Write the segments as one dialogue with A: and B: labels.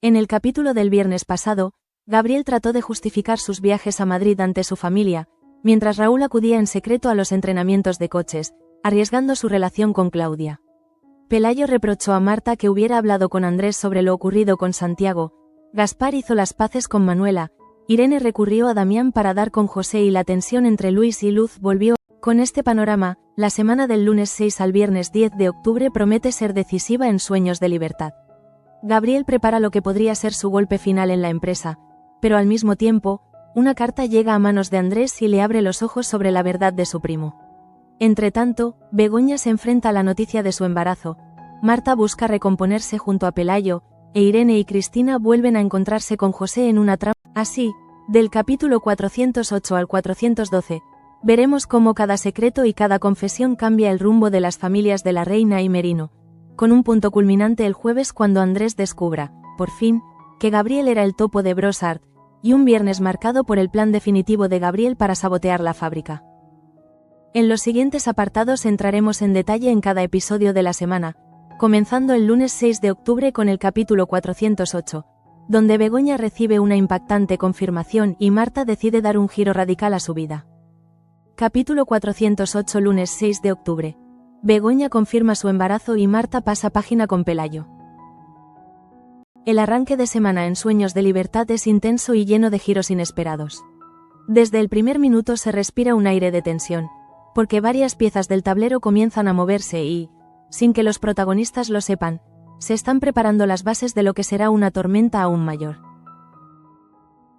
A: En el capítulo del viernes pasado, Gabriel trató de justificar sus viajes a Madrid ante su familia, mientras Raúl acudía en secreto a los entrenamientos de coches, arriesgando su relación con Claudia. Pelayo reprochó a Marta que hubiera hablado con Andrés sobre lo ocurrido con Santiago, Gaspar hizo las paces con Manuela, Irene recurrió a Damián para dar con José y la tensión entre Luis y Luz volvió. Con este panorama, la semana del lunes 6 al viernes 10 de octubre promete ser decisiva en Sueños de Libertad. Gabriel prepara lo que podría ser su golpe final en la empresa, pero al mismo tiempo, una carta llega a manos de Andrés y le abre los ojos sobre la verdad de su primo. Entretanto, Begoña se enfrenta a la noticia de su embarazo, Marta busca recomponerse junto a Pelayo, e Irene y Cristina vuelven a encontrarse con José en una trama. Así, del capítulo 408 al 412, veremos cómo cada secreto y cada confesión cambia el rumbo de las familias de la Reina y Merino, con un punto culminante el jueves cuando Andrés descubra, por fin, que Gabriel era el topo de Brossard, y un viernes marcado por el plan definitivo de Gabriel para sabotear la fábrica. En los siguientes apartados entraremos en detalle en cada episodio de la semana, comenzando el lunes 6 de octubre con el capítulo 408, donde Begoña recibe una impactante confirmación y Marta decide dar un giro radical a su vida. Capítulo 408 lunes 6 de octubre. Begoña confirma su embarazo y Marta pasa página con Pelayo. El arranque de semana en Sueños de Libertad es intenso y lleno de giros inesperados. Desde el primer minuto se respira un aire de tensión, porque varias piezas del tablero comienzan a moverse y, sin que los protagonistas lo sepan, se están preparando las bases de lo que será una tormenta aún mayor.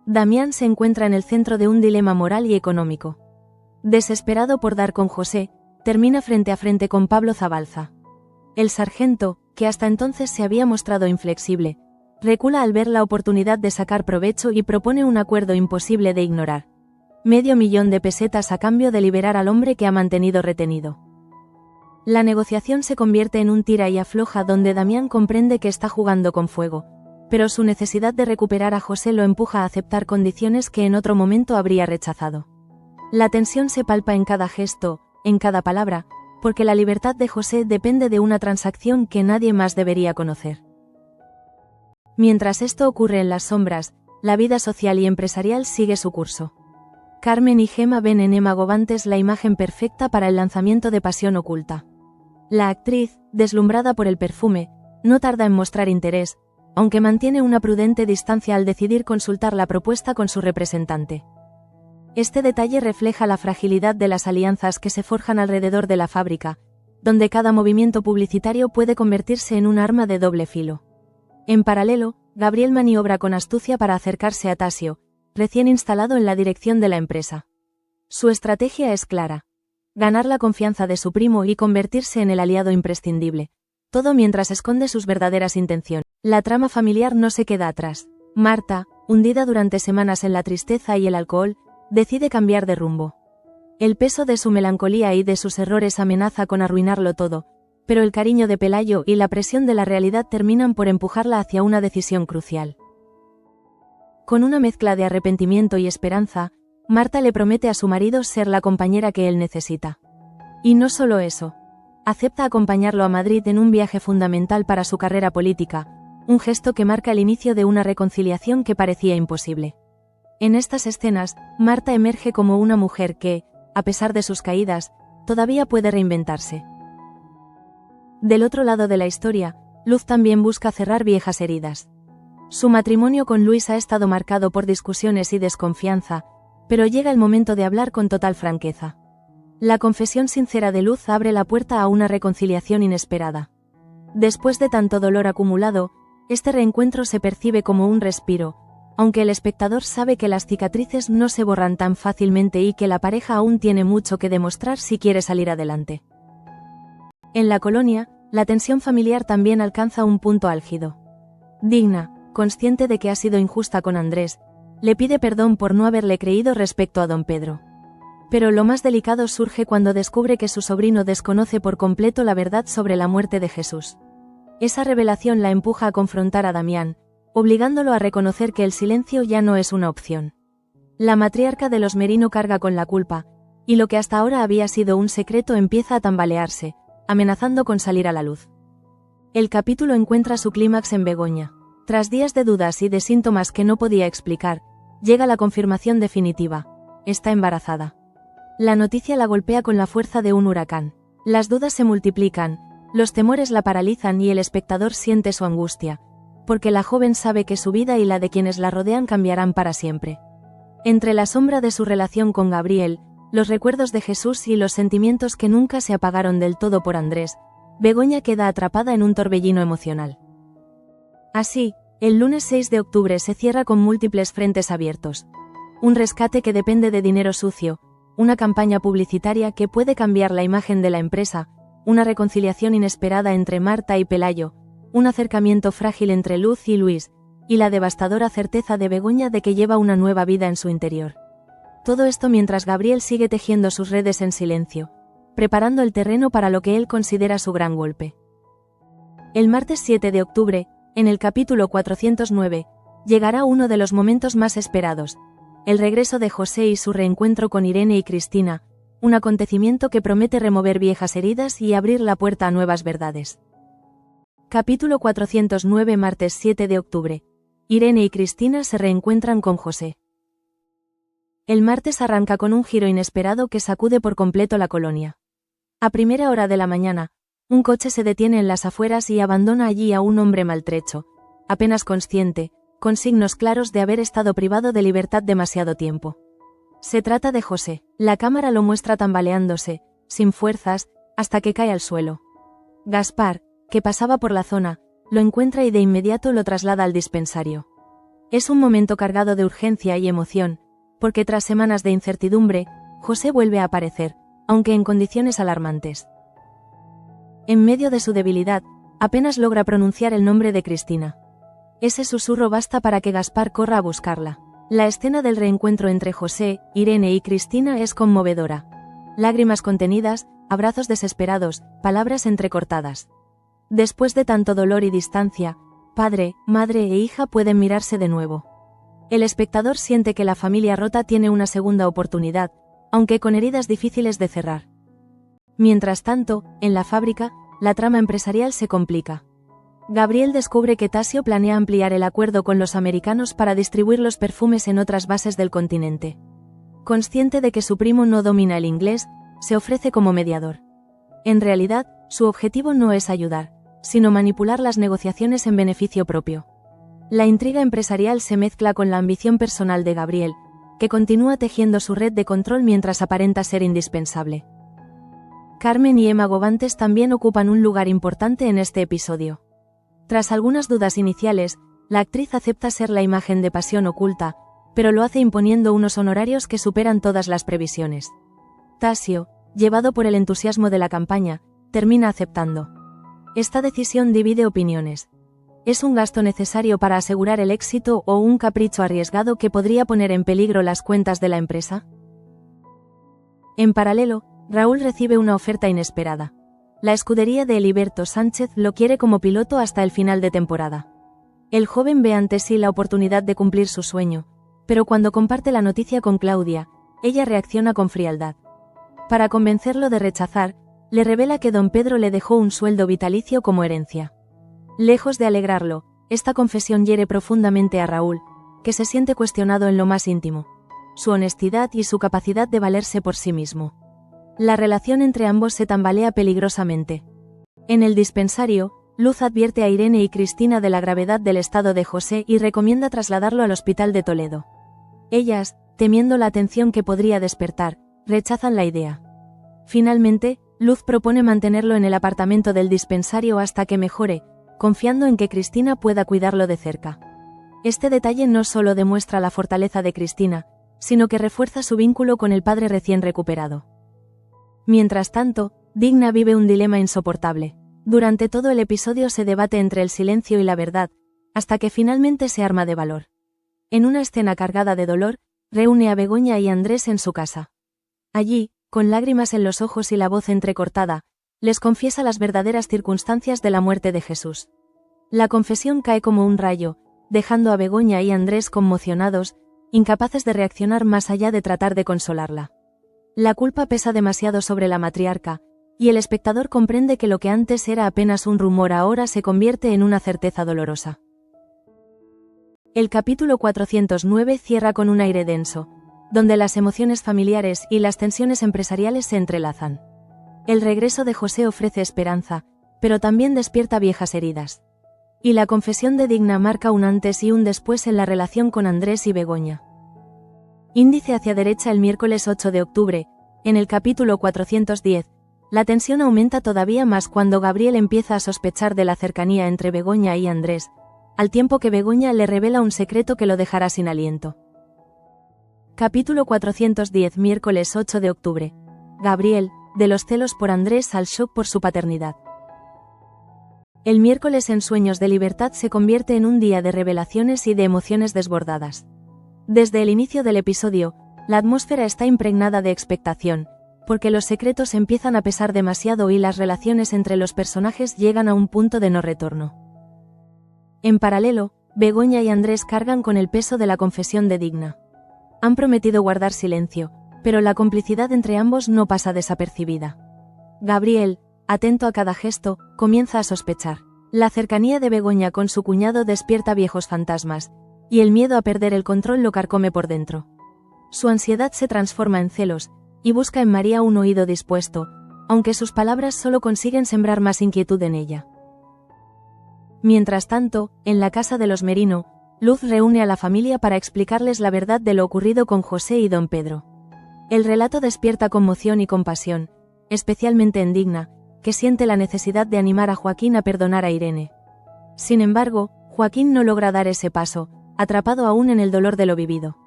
A: Damián se encuentra en el centro de un dilema moral y económico. Desesperado por dar con José, termina frente a frente con Pablo Zabalza. El sargento, que hasta entonces se había mostrado inflexible, recula al ver la oportunidad de sacar provecho y propone un acuerdo imposible de ignorar. $500,000 de pesetas a cambio de liberar al hombre que ha mantenido retenido. La negociación se convierte en un tira y afloja donde Damián comprende que está jugando con fuego, pero su necesidad de recuperar a José lo empuja a aceptar condiciones que en otro momento habría rechazado. La tensión se palpa en cada gesto, en cada palabra, porque la libertad de José depende de una transacción que nadie más debería conocer. Mientras esto ocurre en las sombras, la vida social y empresarial sigue su curso. Carmen y Gemma ven en Emma Govantes la imagen perfecta para el lanzamiento de Pasión Oculta. La actriz, deslumbrada por el perfume, no tarda en mostrar interés, aunque mantiene una prudente distancia al decidir consultar la propuesta con su representante. Este detalle refleja la fragilidad de las alianzas que se forjan alrededor de la fábrica, donde cada movimiento publicitario puede convertirse en un arma de doble filo. En paralelo, Gabriel maniobra con astucia para acercarse a Tasio, recién instalado en la dirección de la empresa. Su estrategia es clara: ganar la confianza de su primo y convertirse en el aliado imprescindible, todo mientras esconde sus verdaderas intenciones. La trama familiar no se queda atrás. Marta, hundida durante semanas en la tristeza y el alcohol, decide cambiar de rumbo. El peso de su melancolía y de sus errores amenaza con arruinarlo todo, pero el cariño de Pelayo y la presión de la realidad terminan por empujarla hacia una decisión crucial. Con una mezcla de arrepentimiento y esperanza, Marta le promete a su marido ser la compañera que él necesita. Y no solo eso. Acepta acompañarlo a Madrid en un viaje fundamental para su carrera política, un gesto que marca el inicio de una reconciliación que parecía imposible. En estas escenas, Marta emerge como una mujer que, a pesar de sus caídas, todavía puede reinventarse. Del otro lado de la historia, Luz también busca cerrar viejas heridas. Su matrimonio con Luis ha estado marcado por discusiones y desconfianza, pero llega el momento de hablar con total franqueza. La confesión sincera de Luz abre la puerta a una reconciliación inesperada. Después de tanto dolor acumulado, este reencuentro se percibe como un respiro, aunque el espectador sabe que las cicatrices no se borran tan fácilmente y que la pareja aún tiene mucho que demostrar si quiere salir adelante. En la colonia, la tensión familiar también alcanza un punto álgido. Digna, consciente de que ha sido injusta con Andrés, le pide perdón por no haberle creído respecto a don Pedro. Pero lo más delicado surge cuando descubre que su sobrino desconoce por completo la verdad sobre la muerte de Jesús. Esa revelación la empuja a confrontar a Damián, obligándolo a reconocer que el silencio ya no es una opción. La matriarca de los Merino carga con la culpa, y lo que hasta ahora había sido un secreto empieza a tambalearse, amenazando con salir a la luz. El capítulo encuentra su clímax en Begoña. Tras días de dudas y de síntomas que no podía explicar, llega la confirmación definitiva: está embarazada. La noticia la golpea con la fuerza de un huracán. Las dudas se multiplican, los temores la paralizan y el espectador siente su angustia, porque la joven sabe que su vida y la de quienes la rodean cambiarán para siempre. Entre la sombra de su relación con Gabriel, los recuerdos de Jesús y los sentimientos que nunca se apagaron del todo por Andrés, Begoña queda atrapada en un torbellino emocional. Así, el lunes 6 de octubre se cierra con múltiples frentes abiertos. Un rescate que depende de dinero sucio, una campaña publicitaria que puede cambiar la imagen de la empresa, una reconciliación inesperada entre Marta y Pelayo, un acercamiento frágil entre Luz y Luis, y la devastadora certeza de Begoña de que lleva una nueva vida en su interior. Todo esto mientras Gabriel sigue tejiendo sus redes en silencio, preparando el terreno para lo que él considera su gran golpe. El martes 7 de octubre, en el capítulo 409, llegará uno de los momentos más esperados: el regreso de José y su reencuentro con Irene y Cristina, un acontecimiento que promete remover viejas heridas y abrir la puerta a nuevas verdades. Capítulo 409, martes 7 de octubre. Irene y Cristina se reencuentran con José. El martes arranca con un giro inesperado que sacude por completo la colonia. A primera hora de la mañana, un coche se detiene en las afueras y abandona allí a un hombre maltrecho, apenas consciente, con signos claros de haber estado privado de libertad demasiado tiempo. Se trata de José. La cámara lo muestra tambaleándose, sin fuerzas, hasta que cae al suelo. Gaspar, que pasaba por la zona, lo encuentra y de inmediato lo traslada al dispensario. Es un momento cargado de urgencia y emoción, porque tras semanas de incertidumbre, José vuelve a aparecer, aunque en condiciones alarmantes. En medio de su debilidad, apenas logra pronunciar el nombre de Cristina. Ese susurro basta para que Gaspar corra a buscarla. La escena del reencuentro entre José, Irene y Cristina es conmovedora. Lágrimas contenidas, abrazos desesperados, palabras entrecortadas. Después de tanto dolor y distancia, padre, madre e hija pueden mirarse de nuevo. El espectador siente que la familia rota tiene una segunda oportunidad, aunque con heridas difíciles de cerrar. Mientras tanto, en la fábrica, la trama empresarial se complica. Gabriel descubre que Tasio planea ampliar el acuerdo con los americanos para distribuir los perfumes en otras bases del continente. Consciente de que su primo no domina el inglés, se ofrece como mediador. En realidad, su objetivo no es ayudar, sino manipular las negociaciones en beneficio propio. La intriga empresarial se mezcla con la ambición personal de Gabriel, que continúa tejiendo su red de control mientras aparenta ser indispensable. Carmen y Emma Govantes también ocupan un lugar importante en este episodio. Tras algunas dudas iniciales, la actriz acepta ser la imagen de pasión oculta, pero lo hace imponiendo unos honorarios que superan todas las previsiones. Tasio, llevado por el entusiasmo de la campaña, termina aceptando. Esta decisión divide opiniones. ¿Es un gasto necesario para asegurar el éxito o un capricho arriesgado que podría poner en peligro las cuentas de la empresa? En paralelo, Raúl recibe una oferta inesperada. La escudería de Heliberto Sánchez lo quiere como piloto hasta el final de temporada. El joven ve ante sí la oportunidad de cumplir su sueño, pero cuando comparte la noticia con Claudia, ella reacciona con frialdad. Para convencerlo de rechazar, le revela que don Pedro le dejó un sueldo vitalicio como herencia. Lejos de alegrarlo, esta confesión hiere profundamente a Raúl, que se siente cuestionado en lo más íntimo: su honestidad y su capacidad de valerse por sí mismo. La relación entre ambos se tambalea peligrosamente. En el dispensario, Luz advierte a Irene y Cristina de la gravedad del estado de José y recomienda trasladarlo al hospital de Toledo. Ellas, temiendo la atención que podría despertar, rechazan la idea. Finalmente, Luz propone mantenerlo en el apartamento del dispensario hasta que mejore, confiando en que Cristina pueda cuidarlo de cerca. Este detalle no solo demuestra la fortaleza de Cristina, sino que refuerza su vínculo con el padre recién recuperado. Mientras tanto, Digna vive un dilema insoportable. Durante todo el episodio se debate entre el silencio y la verdad, hasta que finalmente se arma de valor. En una escena cargada de dolor, reúne a Begoña y Andrés en su casa. Allí, con lágrimas en los ojos y la voz entrecortada, les confiesa las verdaderas circunstancias de la muerte de Jesús. La confesión cae como un rayo, dejando a Begoña y Andrés conmocionados, incapaces de reaccionar más allá de tratar de consolarla. La culpa pesa demasiado sobre la matriarca, y el espectador comprende que lo que antes era apenas un rumor ahora se convierte en una certeza dolorosa. El capítulo 409 cierra con un aire denso, donde las emociones familiares y las tensiones empresariales se entrelazan. El regreso de José ofrece esperanza, pero también despierta viejas heridas. Y la confesión de Digna marca un antes y un después en la relación con Andrés y Begoña. Índice hacia derecha el miércoles 8 de octubre, en el capítulo 410, la tensión aumenta todavía más cuando Gabriel empieza a sospechar de la cercanía entre Begoña y Andrés, al tiempo que Begoña le revela un secreto que lo dejará sin aliento. Capítulo 410 miércoles 8 de octubre. Gabriel, de los celos por Andrés al shock por su paternidad. El miércoles en Sueños de Libertad se convierte en un día de revelaciones y de emociones desbordadas. Desde el inicio del episodio, la atmósfera está impregnada de expectación, porque los secretos empiezan a pesar demasiado y las relaciones entre los personajes llegan a un punto de no retorno. En paralelo, Begoña y Andrés cargan con el peso de la confesión de Digna. Han prometido guardar silencio, pero la complicidad entre ambos no pasa desapercibida. Gabriel, atento a cada gesto, comienza a sospechar. La cercanía de Begoña con su cuñado despierta viejos fantasmas, y el miedo a perder el control lo carcome por dentro. Su ansiedad se transforma en celos, y busca en María un oído dispuesto, aunque sus palabras solo consiguen sembrar más inquietud en ella. Mientras tanto, en la casa de los Merino, Luz reúne a la familia para explicarles la verdad de lo ocurrido con José y don Pedro. El relato despierta conmoción y compasión, especialmente en Digna, que siente la necesidad de animar a Joaquín a perdonar a Irene. Sin embargo, Joaquín no logra dar ese paso, atrapado aún en el dolor de lo vivido.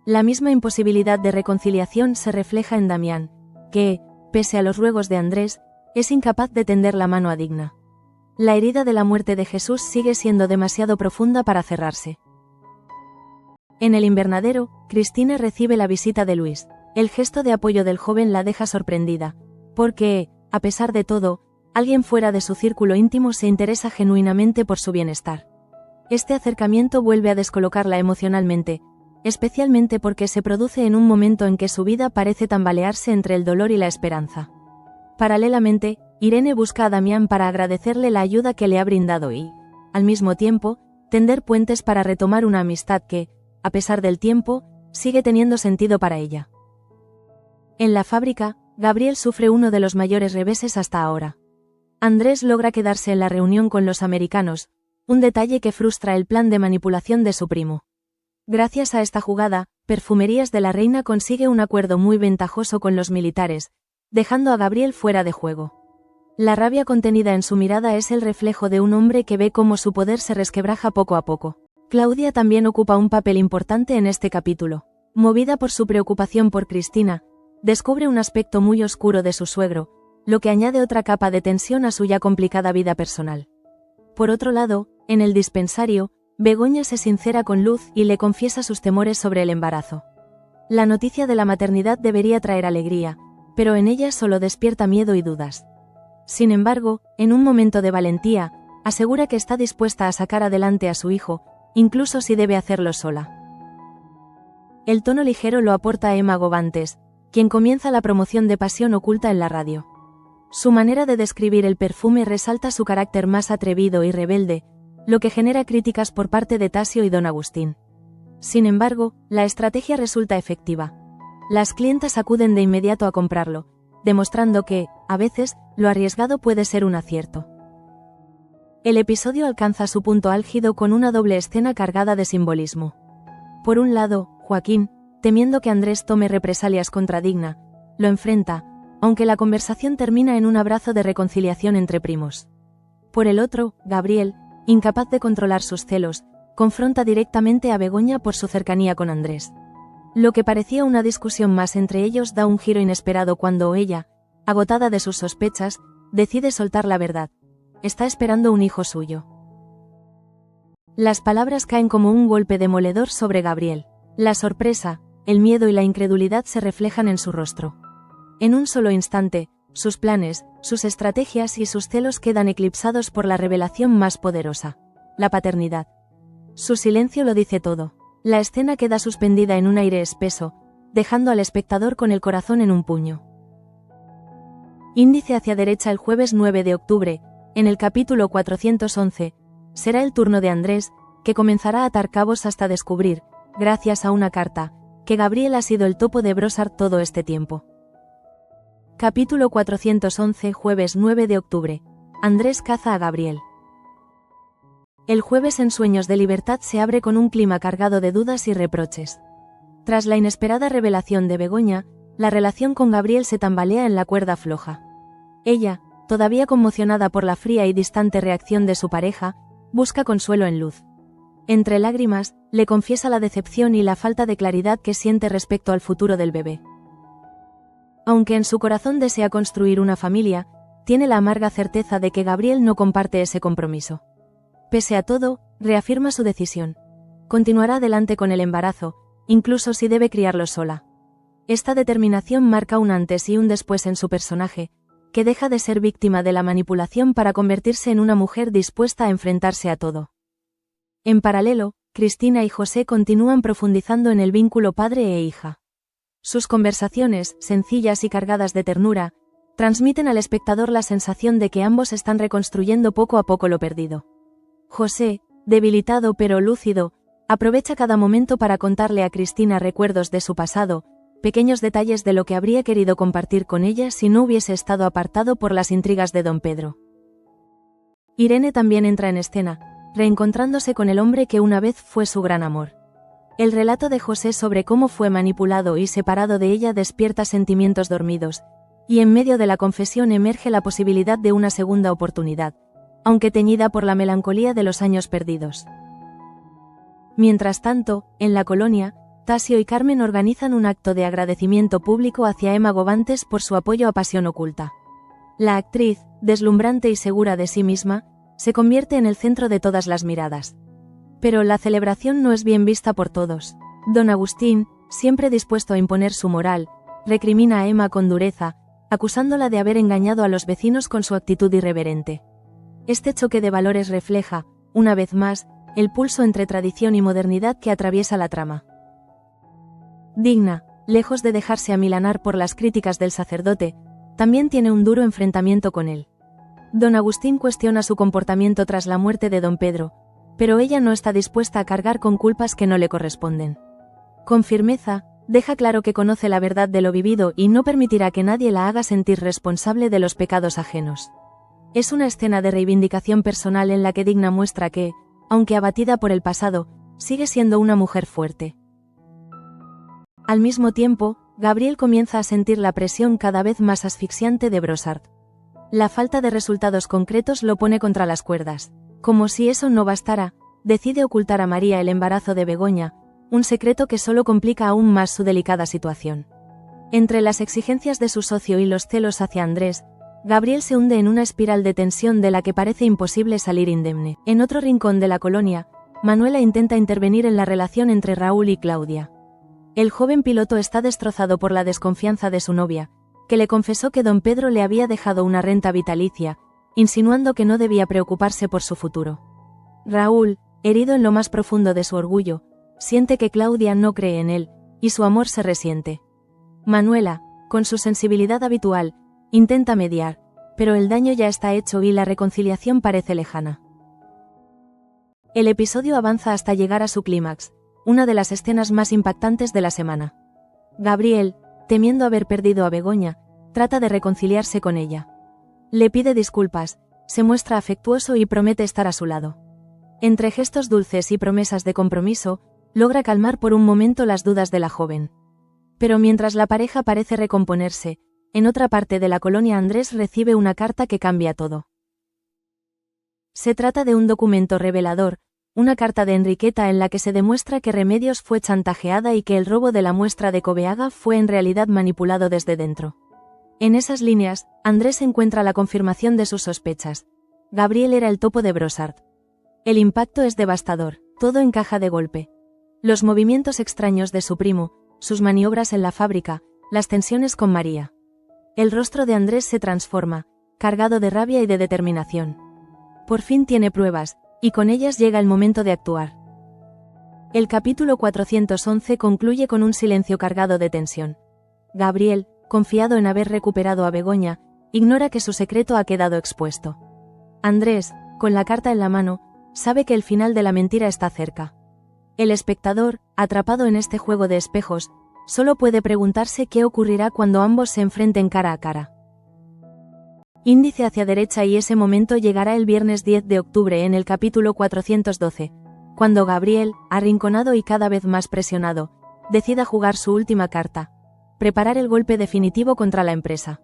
A: La misma imposibilidad de reconciliación se refleja en Damián, que, pese a los ruegos de Andrés, es incapaz de tender la mano a Digna. La herida de la muerte de Jesús sigue siendo demasiado profunda para cerrarse. En el invernadero, Cristina recibe la visita de Luis. El gesto de apoyo del joven la deja sorprendida, porque, a pesar de todo, alguien fuera de su círculo íntimo se interesa genuinamente por su bienestar. Este acercamiento vuelve a descolocarla emocionalmente, especialmente porque se produce en un momento en que su vida parece tambalearse entre el dolor y la esperanza. Paralelamente, Irene busca a Damián para agradecerle la ayuda que le ha brindado y, al mismo tiempo, tender puentes para retomar una amistad que, a pesar del tiempo, sigue teniendo sentido para ella. En la fábrica, Gabriel sufre uno de los mayores reveses hasta ahora. Andrés logra quedarse en la reunión con los americanos, un detalle que frustra el plan de manipulación de su primo. Gracias a esta jugada, Perfumerías de la Reina consigue un acuerdo muy ventajoso con los militares, dejando a Gabriel fuera de juego. La rabia contenida en su mirada es el reflejo de un hombre que ve cómo su poder se resquebraja poco a poco. Claudia también ocupa un papel importante en este capítulo. Movida por su preocupación por Cristina, descubre un aspecto muy oscuro de su suegro, lo que añade otra capa de tensión a su ya complicada vida personal. Por otro lado, en el dispensario, Begoña se sincera con Luz y le confiesa sus temores sobre el embarazo. La noticia de la maternidad debería traer alegría, pero en ella solo despierta miedo y dudas. Sin embargo, en un momento de valentía, asegura que está dispuesta a sacar adelante a su hijo, incluso si debe hacerlo sola. El tono ligero lo aporta Emma Gobantes, quien comienza la promoción de Pasión Oculta en la radio. Su manera de describir el perfume resalta su carácter más atrevido y rebelde, lo que genera críticas por parte de Tasio y don Agustín. Sin embargo, la estrategia resulta efectiva. Las clientas acuden de inmediato a comprarlo, demostrando que, a veces, lo arriesgado puede ser un acierto. El episodio alcanza su punto álgido con una doble escena cargada de simbolismo. Por un lado, Joaquín, temiendo que Andrés tome represalias contra Digna, lo enfrenta, aunque la conversación termina en un abrazo de reconciliación entre primos. Por el otro, Gabriel, incapaz de controlar sus celos, confronta directamente a Begoña por su cercanía con Andrés. Lo que parecía una discusión más entre ellos da un giro inesperado cuando ella, agotada de sus sospechas, decide soltar la verdad. Está esperando un hijo suyo. Las palabras caen como un golpe demoledor sobre Gabriel. La sorpresa, el miedo y la incredulidad se reflejan en su rostro. En un solo instante, sus planes, sus estrategias y sus celos quedan eclipsados por la revelación más poderosa: la paternidad. Su silencio lo dice todo. La escena queda suspendida en un aire espeso, dejando al espectador con el corazón en un puño. Índice hacia derecha el jueves 9 de octubre, en el capítulo 411, será el turno de Andrés, que comenzará a atar cabos hasta descubrir, gracias a una carta, que Gabriel ha sido el topo de Brossard todo este tiempo. Capítulo 411, jueves 9 de octubre. Andrés caza a Gabriel. El jueves en Sueños de Libertad se abre con un clima cargado de dudas y reproches. Tras la inesperada revelación de Begoña, la relación con Gabriel se tambalea en la cuerda floja. Ella, todavía conmocionada por la fría y distante reacción de su pareja, busca consuelo en Luz. Entre lágrimas, le confiesa la decepción y la falta de claridad que siente respecto al futuro del bebé. Aunque en su corazón desea construir una familia, tiene la amarga certeza de que Gabriel no comparte ese compromiso. Pese a todo, reafirma su decisión. Continuará adelante con el embarazo, incluso si debe criarlo sola. Esta determinación marca un antes y un después en su personaje, que deja de ser víctima de la manipulación para convertirse en una mujer dispuesta a enfrentarse a todo. En paralelo, Cristina y José continúan profundizando en el vínculo padre e hija. Sus conversaciones, sencillas y cargadas de ternura, transmiten al espectador la sensación de que ambos están reconstruyendo poco a poco lo perdido. José, debilitado pero lúcido, aprovecha cada momento para contarle a Cristina recuerdos de su pasado, pequeños detalles de lo que habría querido compartir con ella si no hubiese estado apartado por las intrigas de don Pedro. Irene también entra en escena, reencontrándose con el hombre que una vez fue su gran amor. El relato de José sobre cómo fue manipulado y separado de ella despierta sentimientos dormidos, y en medio de la confesión emerge la posibilidad de una segunda oportunidad, aunque teñida por la melancolía de los años perdidos. Mientras tanto, en la colonia, Tasio y Carmen organizan un acto de agradecimiento público hacia Emma Govantes por su apoyo a Pasión Oculta. La actriz, deslumbrante y segura de sí misma, se convierte en el centro de todas las miradas. Pero la celebración no es bien vista por todos. Don Agustín, siempre dispuesto a imponer su moral, recrimina a Emma con dureza, acusándola de haber engañado a los vecinos con su actitud irreverente. Este choque de valores refleja, una vez más, el pulso entre tradición y modernidad que atraviesa la trama. Digna, lejos de dejarse amilanar por las críticas del sacerdote, también tiene un duro enfrentamiento con él. Don Agustín cuestiona su comportamiento tras la muerte de don Pedro, pero ella no está dispuesta a cargar con culpas que no le corresponden. Con firmeza, deja claro que conoce la verdad de lo vivido y no permitirá que nadie la haga sentir responsable de los pecados ajenos. Es una escena de reivindicación personal en la que Digna muestra que, aunque abatida por el pasado, sigue siendo una mujer fuerte. Al mismo tiempo, Gabriel comienza a sentir la presión cada vez más asfixiante de Brossard. La falta de resultados concretos lo pone contra las cuerdas. Como si eso no bastara, decide ocultar a María el embarazo de Begoña, un secreto que solo complica aún más su delicada situación. Entre las exigencias de su socio y los celos hacia Andrés, Gabriel se hunde en una espiral de tensión de la que parece imposible salir indemne. En otro rincón de la colonia, Manuela intenta intervenir en la relación entre Raúl y Claudia. El joven piloto está destrozado por la desconfianza de su novia, que le confesó que don Pedro le había dejado una renta vitalicia, insinuando que no debía preocuparse por su futuro. Raúl, herido en lo más profundo de su orgullo, siente que Claudia no cree en él, y su amor se resiente. Manuela, con su sensibilidad habitual, intenta mediar, pero el daño ya está hecho y la reconciliación parece lejana. El episodio avanza hasta llegar a su clímax, una de las escenas más impactantes de la semana. Gabriel, temiendo haber perdido a Begoña, trata de reconciliarse con ella. Le pide disculpas, se muestra afectuoso y promete estar a su lado. Entre gestos dulces y promesas de compromiso, logra calmar por un momento las dudas de la joven. Pero mientras la pareja parece recomponerse, en otra parte de la colonia Andrés recibe una carta que cambia todo. Se trata de un documento revelador, una carta de Enriqueta en la que se demuestra que Remedios fue chantajeada y que el robo de la muestra de Cobeaga fue en realidad manipulado desde dentro. En esas líneas, Andrés encuentra la confirmación de sus sospechas. Gabriel era el topo de Brossard. El impacto es devastador, todo encaja de golpe. Los movimientos extraños de su primo, sus maniobras en la fábrica, las tensiones con María. El rostro de Andrés se transforma, cargado de rabia y de determinación. Por fin tiene pruebas, y con ellas llega el momento de actuar. El capítulo 411 concluye con un silencio cargado de tensión. Gabriel, confiado en haber recuperado a Begoña, ignora que su secreto ha quedado expuesto. Andrés, con la carta en la mano, sabe que el final de la mentira está cerca. El espectador, atrapado en este juego de espejos, solo puede preguntarse qué ocurrirá cuando ambos se enfrenten cara a cara. Índice hacia derecha y ese momento llegará el viernes 10 de octubre en el capítulo 412, cuando Gabriel, arrinconado y cada vez más presionado, decida jugar su última carta, preparar el golpe definitivo contra la empresa.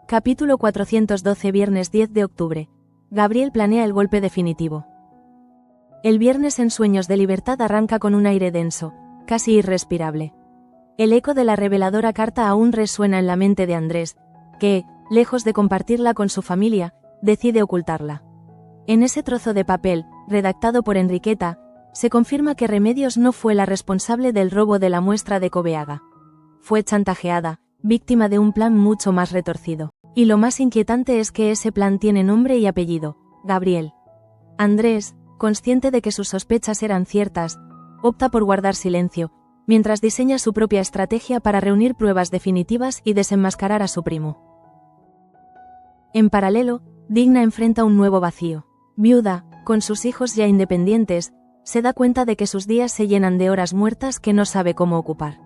A: Capítulo 412 viernes 10 de octubre. Gabriel planea el golpe definitivo. El viernes en Sueños de Libertad arranca con un aire denso, casi irrespirable. El eco de la reveladora carta aún resuena en la mente de Andrés, que, lejos de compartirla con su familia, decide ocultarla. En ese trozo de papel, redactado por Enriqueta, se confirma que Remedios no fue la responsable del robo de la muestra de Cobeaga. Fue chantajeada, víctima de un plan mucho más retorcido. Y lo más inquietante es que ese plan tiene nombre y apellido: Gabriel. Andrés, consciente de que sus sospechas eran ciertas, opta por guardar silencio, mientras diseña su propia estrategia para reunir pruebas definitivas y desenmascarar a su primo. En paralelo, Digna enfrenta un nuevo vacío. Viuda, con sus hijos ya independientes, se da cuenta de que sus días se llenan de horas muertas que no sabe cómo ocupar.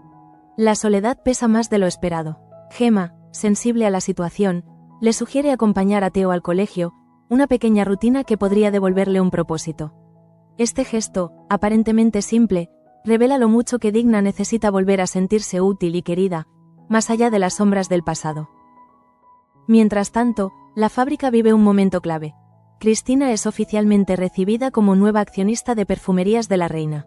A: La soledad pesa más de lo esperado. Gema, sensible a la situación, le sugiere acompañar a Teo al colegio, una pequeña rutina que podría devolverle un propósito. Este gesto, aparentemente simple, revela lo mucho que Digna necesita volver a sentirse útil y querida, más allá de las sombras del pasado. Mientras tanto, la fábrica vive un momento clave. Cristina es oficialmente recibida como nueva accionista de Perfumerías de la Reina.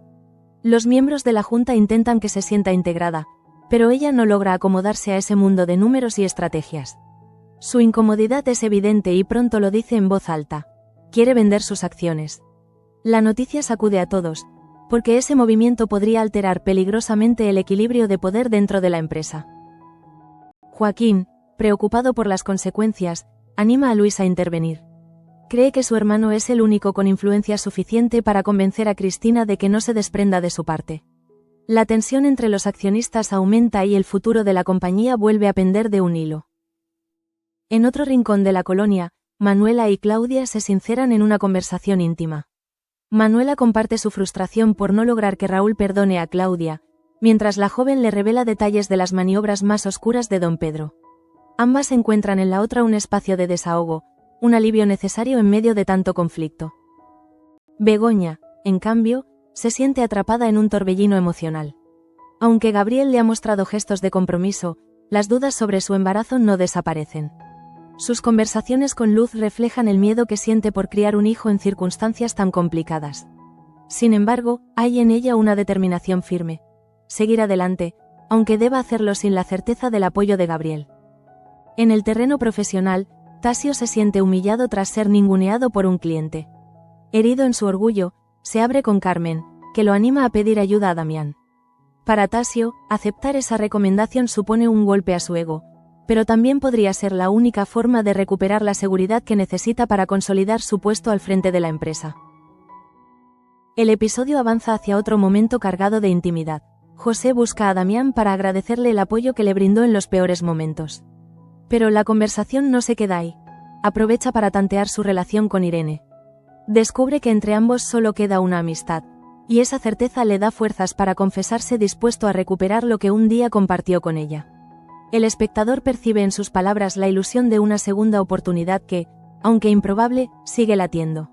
A: Los miembros de la junta intentan que se sienta integrada, pero ella no logra acomodarse a ese mundo de números y estrategias. Su incomodidad es evidente y pronto lo dice en voz alta. Quiere vender sus acciones. La noticia sacude a todos, porque ese movimiento podría alterar peligrosamente el equilibrio de poder dentro de la empresa. Joaquín, preocupado por las consecuencias, anima a Luis a intervenir. Cree que su hermano es el único con influencia suficiente para convencer a Cristina de que no se desprenda de su parte. La tensión entre los accionistas aumenta y el futuro de la compañía vuelve a pender de un hilo. En otro rincón de la colonia, Manuela y Claudia se sinceran en una conversación íntima. Manuela comparte su frustración por no lograr que Raúl perdone a Claudia, mientras la joven le revela detalles de las maniobras más oscuras de don Pedro. Ambas encuentran en la otra un espacio de desahogo, un alivio necesario en medio de tanto conflicto. Begoña, en cambio, se siente atrapada en un torbellino emocional. Aunque Gabriel le ha mostrado gestos de compromiso, las dudas sobre su embarazo no desaparecen. Sus conversaciones con Luz reflejan el miedo que siente por criar un hijo en circunstancias tan complicadas. Sin embargo, hay en ella una determinación firme: seguir adelante, aunque deba hacerlo sin la certeza del apoyo de Gabriel. En el terreno profesional, Tasio se siente humillado tras ser ninguneado por un cliente. Herido en su orgullo, se abre con Carmen, que lo anima a pedir ayuda a Damián. Para Tasio, aceptar esa recomendación supone un golpe a su ego, pero también podría ser la única forma de recuperar la seguridad que necesita para consolidar su puesto al frente de la empresa. El episodio avanza hacia otro momento cargado de intimidad. José busca a Damián para agradecerle el apoyo que le brindó en los peores momentos. Pero la conversación no se queda ahí. Aprovecha para tantear su relación con Irene. Descubre que entre ambos solo queda una amistad, y esa certeza le da fuerzas para confesarse dispuesto a recuperar lo que un día compartió con ella. El espectador percibe en sus palabras la ilusión de una segunda oportunidad que, aunque improbable, sigue latiendo.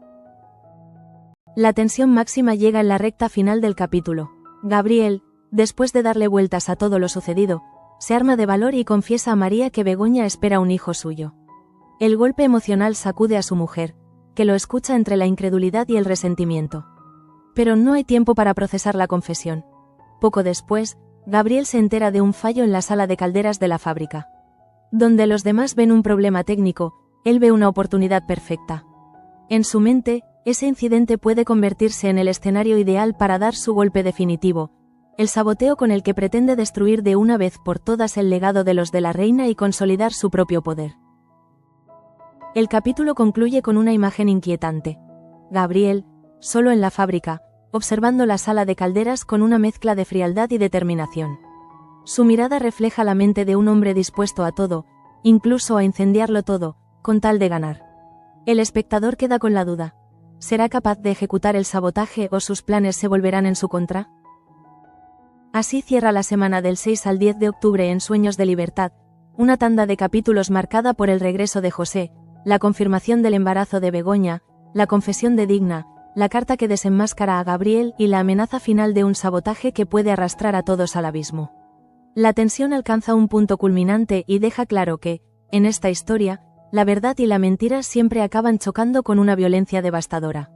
A: La tensión máxima llega en la recta final del capítulo. Gabriel, después de darle vueltas a todo lo sucedido, se arma de valor y confiesa a María que Begoña espera un hijo suyo. El golpe emocional sacude a su mujer, que lo escucha entre la incredulidad y el resentimiento. Pero no hay tiempo para procesar la confesión. Poco después, Gabriel se entera de un fallo en la sala de calderas de la fábrica. Donde los demás ven un problema técnico, él ve una oportunidad perfecta. En su mente, ese incidente puede convertirse en el escenario ideal para dar su golpe definitivo, el saboteo con el que pretende destruir de una vez por todas el legado de los de la reina y consolidar su propio poder. El capítulo concluye con una imagen inquietante. Gabriel, solo en la fábrica, observando la sala de calderas con una mezcla de frialdad y determinación. Su mirada refleja la mente de un hombre dispuesto a todo, incluso a incendiarlo todo, con tal de ganar. El espectador queda con la duda. ¿Será capaz de ejecutar el sabotaje o sus planes se volverán en su contra? Así cierra la semana del 6 al 10 de octubre en Sueños de Libertad, una tanda de capítulos marcada por el regreso de José, la confirmación del embarazo de Begoña, la confesión de Digna, la carta que desenmáscara a Gabriel y la amenaza final de un sabotaje que puede arrastrar a todos al abismo. La tensión alcanza un punto culminante y deja claro que, en esta historia, la verdad y la mentira siempre acaban chocando con una violencia devastadora.